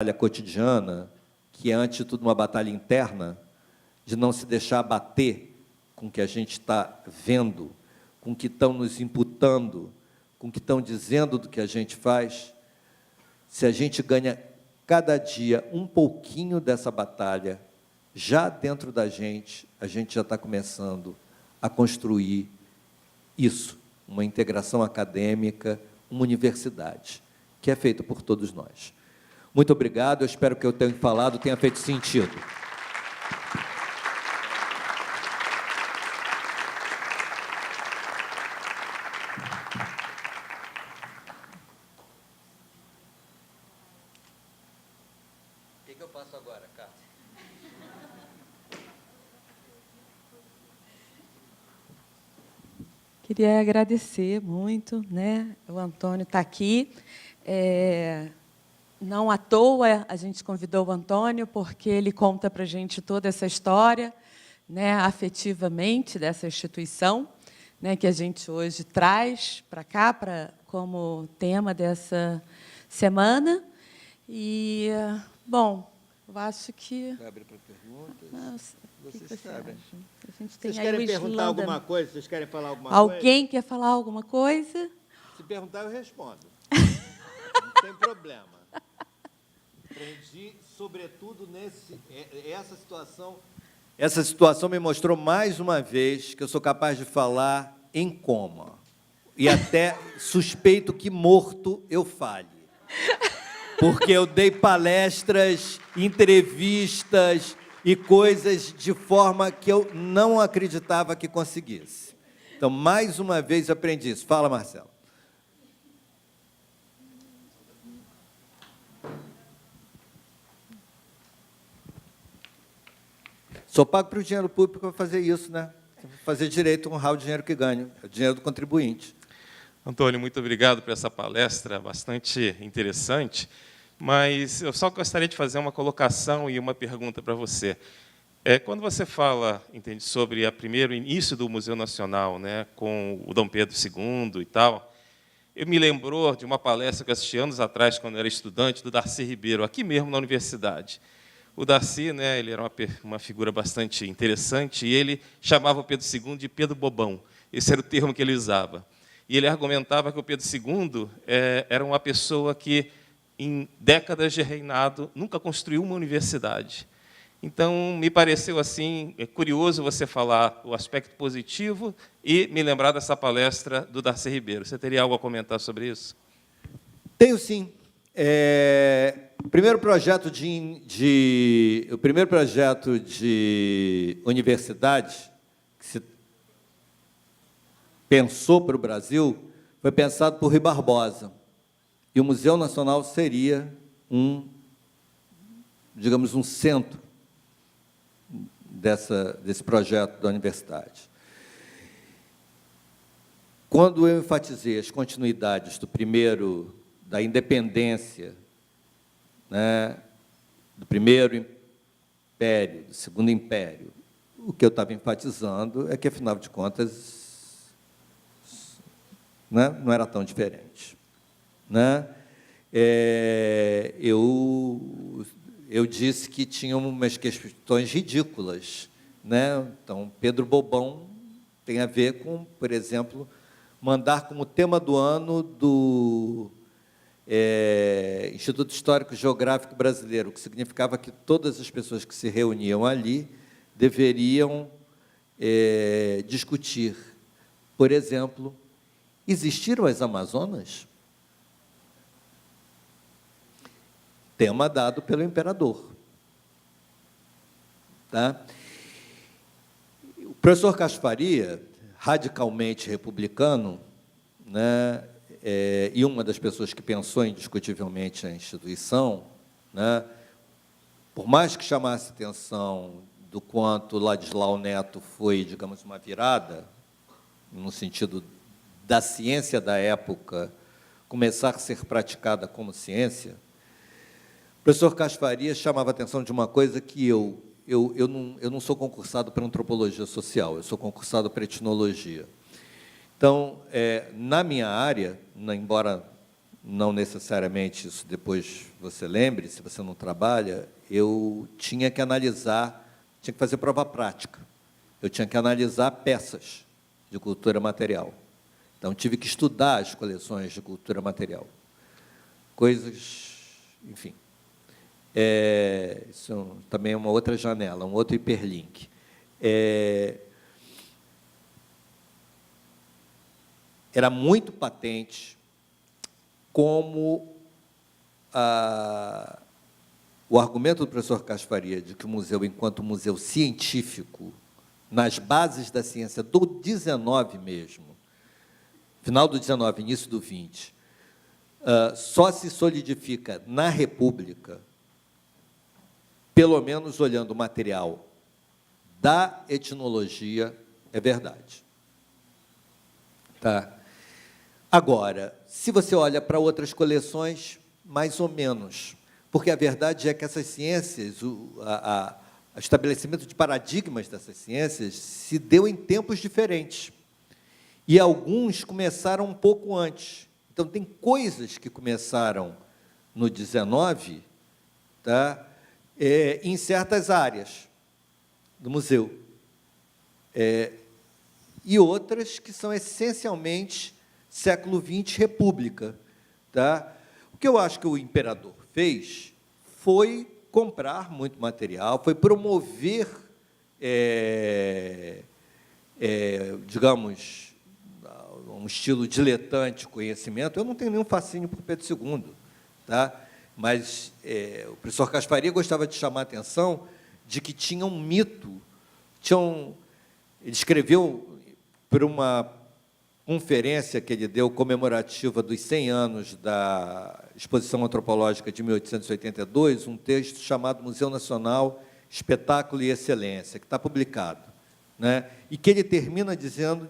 batalha cotidiana, que é, antes de tudo, uma batalha interna, de não se deixar abater com o que a gente está vendo, com o que estão nos imputando, com o que estão dizendo do que a gente faz. Se a gente ganha cada dia um pouquinho dessa batalha, já dentro da gente, a gente já está começando a construir isso, uma integração acadêmica, uma universidade, que é feita por todos nós. Muito obrigado, eu espero que eu tenha falado tenha feito sentido. O que eu faço agora, Carlos? Queria agradecer muito, né? O Antônio está aqui. Não à toa a gente convidou o Antônio, porque ele conta para a gente toda essa história, né, afetivamente, dessa instituição, né, que a gente hoje traz para cá como tema dessa semana. E, bom, eu acho que... Vai abrir para perguntas? Nossa, Vocês sabem. A gente tem Vocês aí querem o perguntar Islanda. alguma coisa? Vocês querem falar alguma coisa? Alguém quer falar alguma coisa? Se perguntar, eu respondo. Não tem problema. Aprendi, sobretudo, essa situação. Essa situação me mostrou mais uma vez que eu sou capaz de falar em coma. E até suspeito que morto eu fale. Porque eu dei palestras, entrevistas e coisas de forma que eu não acreditava que conseguisse. Então, mais uma vez, eu aprendi isso. Fala, Marcelo. Sou pago para o dinheiro público para fazer isso, né? Fazer direito, honrar o dinheiro que ganho, o dinheiro do contribuinte. Antônio, muito obrigado por essa palestra bastante interessante, mas eu só gostaria de fazer uma colocação e uma pergunta para você. Quando você fala, entende, sobre o primeiro início do Museu Nacional, né, com o Dom Pedro II e tal, eu me lembrou de uma palestra que eu assisti anos atrás, quando eu era estudante, do Darcy Ribeiro, aqui mesmo na universidade. O Darcy, né, ele era uma figura bastante interessante, e ele chamava o Pedro II de Pedro Bobão. Esse era o termo que ele usava. E ele argumentava que o Pedro II era uma pessoa que, em décadas de reinado, nunca construiu uma universidade. Então, me pareceu assim curioso você falar o aspecto positivo e me lembrar dessa palestra do Darcy Ribeiro. Você teria algo a comentar sobre isso? Tenho, sim. O primeiro projeto de universidade que se pensou para o Brasil foi pensado por Rui Barbosa. E o Museu Nacional seria digamos, um centro desse projeto da universidade. Quando eu enfatizei as continuidades da independência, né, do primeiro império, do segundo império, o que eu estava enfatizando é que, afinal de contas, né, não era tão diferente. Né? Eu disse que tinham umas questões ridículas. Né? Então, Pedro Bobão tem a ver com, por exemplo, mandar como tema do ano do Instituto Histórico Geográfico Brasileiro, o que significava que todas as pessoas que se reuniam ali deveriam discutir, por exemplo, existiram as Amazonas? Tema dado pelo imperador. Tá? O professor Casfaria, radicalmente republicano, né, e uma das pessoas que pensou indiscutivelmente a instituição, né, por mais que chamasse atenção do quanto Ladislau Neto foi, digamos, uma virada, no sentido da ciência da época começar a ser praticada como ciência, o professor Casfaria chamava a atenção de uma coisa que eu não sou concursado para antropologia social, eu sou concursado para etnologia. Então, na minha área, embora não necessariamente isso depois você lembre, se você não trabalha, eu tinha que analisar, tinha que fazer prova prática. Eu tinha que analisar peças de cultura material. Então, tive que estudar as coleções de cultura material. Coisas, enfim. Isso também é uma outra janela, um outro hiperlink. Era muito patente como o argumento do professor Cássio Faria de que o museu, enquanto museu científico, nas bases da ciência do 19 mesmo, final do 19, início do 20, só se solidifica na República, pelo menos olhando o material da etnologia, é verdade. Tá? Agora, se você olha para outras coleções, mais ou menos, porque a verdade é que essas ciências, o estabelecimento de paradigmas dessas ciências se deu em tempos diferentes. E alguns começaram um pouco antes. Então, tem coisas que começaram no 19, tá? Em certas áreas do museu. E outras que são essencialmente século XX, República. Tá? O que eu acho que o imperador fez foi comprar muito material, foi promover, digamos, um estilo diletante de conhecimento. Eu não tenho nenhum fascínio por Pedro II, tá? Mas o professor Cássio Faria gostava de chamar a atenção de que tinha um mito, ele escreveu para uma conferência que ele deu comemorativa dos 100 anos da Exposição Antropológica de 1882, um texto chamado Museu Nacional, Espetáculo e Excelência, que está publicado, né? E que ele termina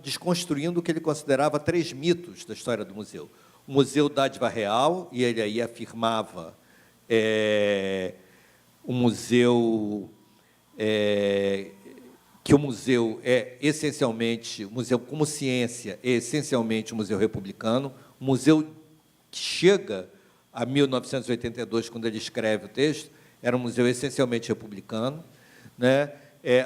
desconstruindo o que ele considerava 3 mitos da história do museu. O museu dádiva real, e ele aí afirmava o museu que o museu é essencialmente, o museu como ciência é essencialmente um museu republicano, um museu que chega a 1982, quando ele escreve o texto, era um museu essencialmente republicano, né?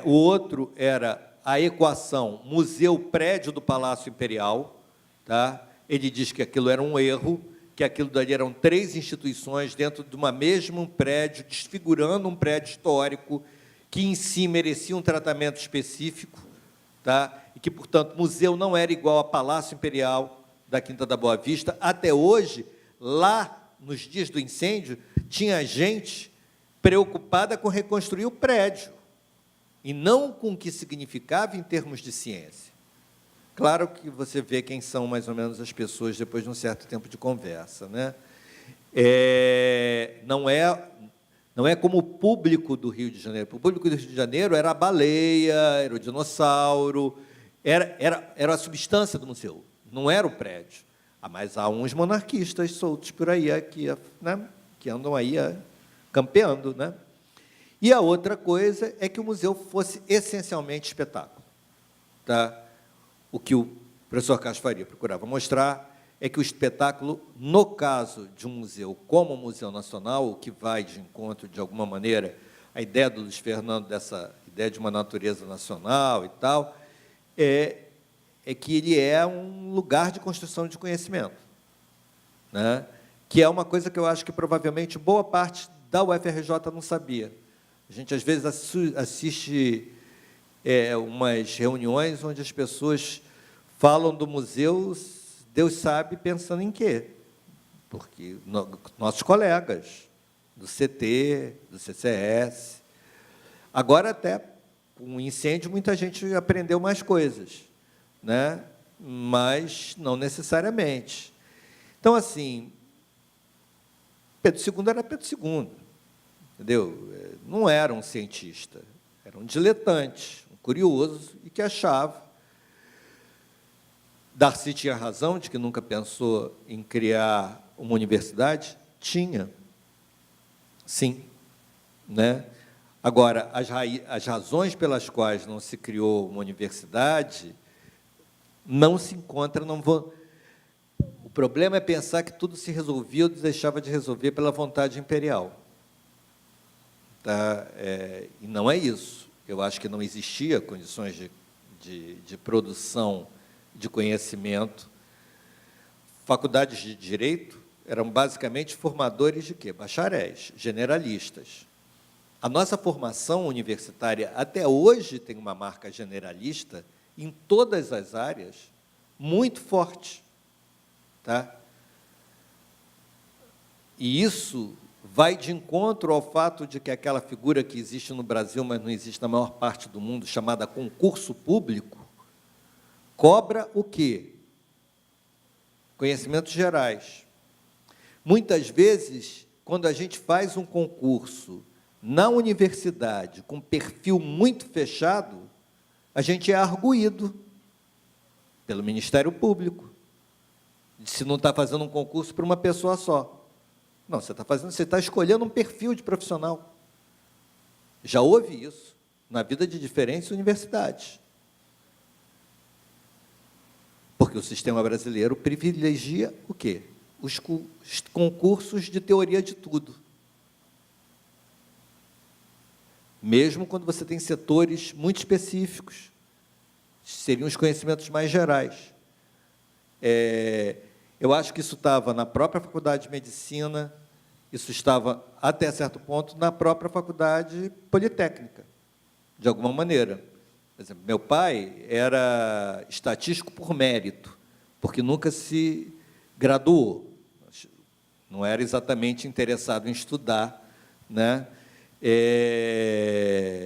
O outro era a equação museu-prédio do Palácio Imperial, tá? Ele diz que aquilo era um erro, que aquilo dali eram 3 instituições dentro de um mesmo prédio, desfigurando um prédio histórico, que em si merecia um tratamento específico, tá? E que, portanto, museu não era igual a Palácio Imperial da Quinta da Boa Vista. Até hoje, lá, nos dias do incêndio, tinha gente preocupada com reconstruir o prédio, e não com o que significava em termos de ciência. Claro que você vê quem são, mais ou menos, as pessoas depois de um certo tempo de conversa, né? Não é como o público do Rio de Janeiro. O público do Rio de Janeiro era a baleia, era o dinossauro, era a substância do museu, não era o prédio. Mas há uns monarquistas soltos por aí, né, que andam aí campeando. Né? E a outra coisa é que o museu fosse essencialmente espetáculo. Tá? O que o professor Cássio Faria procurava mostrar é que o espetáculo, no caso de um museu como o Museu Nacional, o que vai de encontro, de alguma maneira, a ideia do Luiz Fernando, dessa ideia de uma natureza nacional e tal, é que ele é um lugar de construção de conhecimento, né? Que é uma coisa que eu acho que, provavelmente, boa parte da UFRJ não sabia. A gente, às vezes, assiste umas reuniões onde as pessoas falam do museu, Deus sabe pensando em quê? Porque nossos colegas do CT, do CCS. Agora, até com o incêndio, muita gente aprendeu mais coisas, né? Mas não necessariamente. Então, assim, Pedro II era Pedro II, entendeu? Não era um cientista, era um diletante, um curioso, e que achava. Darcy tinha razão de que nunca pensou em criar uma universidade? Tinha. Sim. Né? Agora, as razões pelas quais não se criou uma universidade não se encontram. O problema é pensar que tudo se resolvia ou deixava de resolver pela vontade imperial. Tá? E não é isso. Eu acho que não existia condições de produção de conhecimento. Faculdades de Direito eram basicamente formadores de quê? Bacharéis, generalistas. A nossa formação universitária, até hoje, tem uma marca generalista em todas as áreas, muito forte. Tá? E isso vai de encontro ao fato de que aquela figura que existe no Brasil, mas não existe na maior parte do mundo, chamada concurso público, cobra o quê? Conhecimentos gerais. Muitas vezes, quando a gente faz um concurso na universidade com perfil muito fechado, a gente é arguído pelo Ministério Público. Se não está fazendo um concurso para uma pessoa só. Não, você está escolhendo um perfil de profissional. Já houve isso na vida de diferentes universidades. Porque o sistema brasileiro privilegia o quê? Os concursos de teoria de tudo. Mesmo quando você tem setores muito específicos, seriam os conhecimentos mais gerais. Eu acho que isso estava na própria Faculdade de Medicina, isso estava, até certo ponto, na própria Faculdade Politécnica, de alguma maneira. Por exemplo, meu pai era estatístico por mérito, porque nunca se graduou. Não era exatamente interessado em estudar, né?